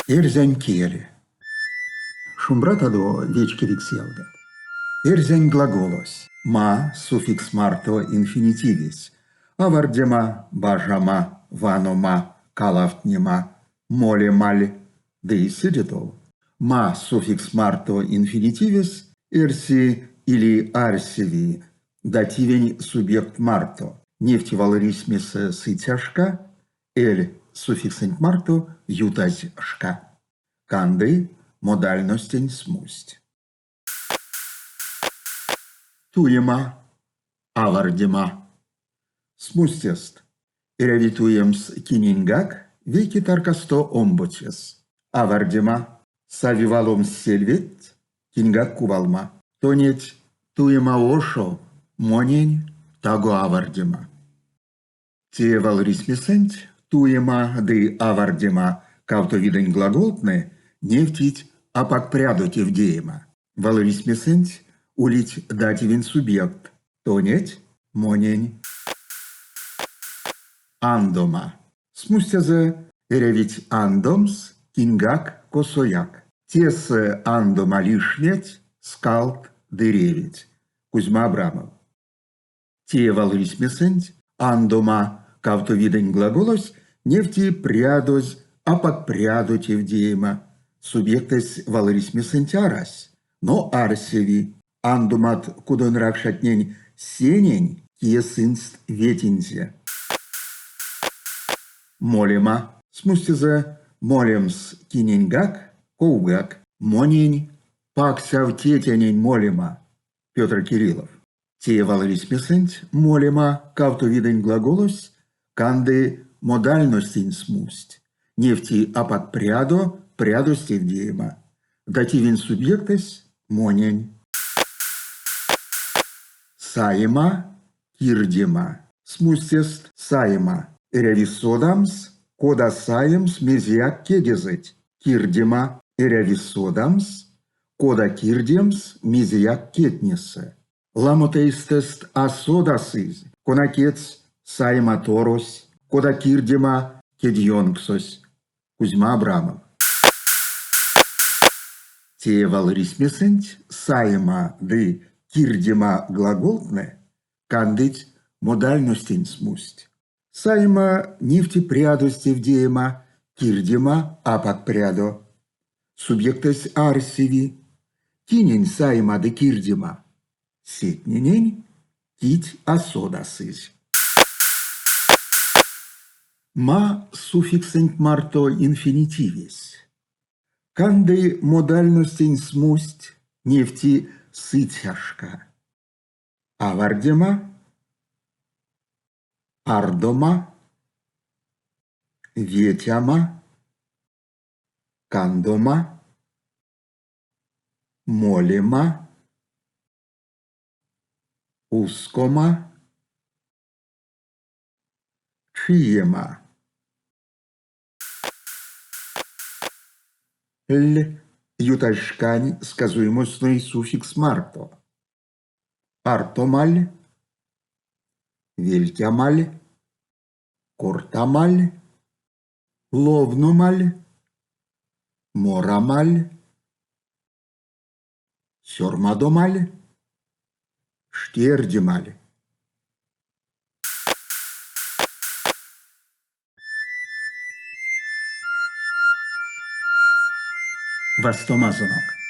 Эрзянь киели. Шумбратадо вечки викселгат. Эрзянь глаголос. Ма суффикс марто инфинитивис. Авардема, бажама, ванома, калафтнема, молемаль, да и сидетов. Ма суффикс марто инфинитивис, эрси или арсиви, дативень субъект марто. Нефтевалорисмис сытяшка, эль суффиксент марто ютазь шка. Канды модальностень смусть. Туема, авардема. Смустест. Иревитуемс кинингак, веки таркасто омбочес. Авардема, савивалом сельвет, кингак кувалма. Тонеть туема ошо, монень, таго авардема. Те валрисмисент, туема ды авардема, кавто видень глаголтне, нефтить, а подпряду тевдеема. Валрисмисент, улить дативен субъект, тонеть, монень. Андома. Смустязе эревить андомс, кингак, косояк. Тес андома лишнеть, скалт, дыревить. Кузьма Абрамов. Те валрисмисент, андома, кавто видень глаголос, нефти прядось, а подпряду тевдеема. Субъектес валрисмисентярась, но арсеви. Андумат кудон ракшатнень сенень, киесынст ветинзе. Молема, смустезе, молемс киненгак, коугак, монень, паксав тетянень молема. Петр Кириллов. Те валрисмисент, молема, кавто видень глаголос, канды модальностень смусть. Нефти апат прядо, прядость евдеема. Дативен субъектес, монень. Саема, кирдема. Смустест саема. Эревисодамс, кода саемс мезиак кедезет. Кирдема, эревисодамс, кода кирдемс мезиак кетнесе. Ламотеистест асодасыз, конакец саематорос, кода кирдема кедьонксос. Кузьма Абрамов. Те валрисмисент, саема ды кирдема глаголтне, кандыть модальностень смусть. Саема нефтепрядость евдеема, кирдема апак-прядо. Субъектес арсиви, кинень саема де кирдема. Сетненень, кить асодасыз. Ма суффиксент марто инфинитивис. Канды модальностень смусть, нефти сытяшка. Авардема, ардома, ветяма, кандома, молема, ускома, чиема. Л юташкань сказуемостный суффикс марто. Артомаль, вельтямаль, кортамаль, ловнумаль, морамаль, сёрмадомаль, штердемаль. Вастомазонок.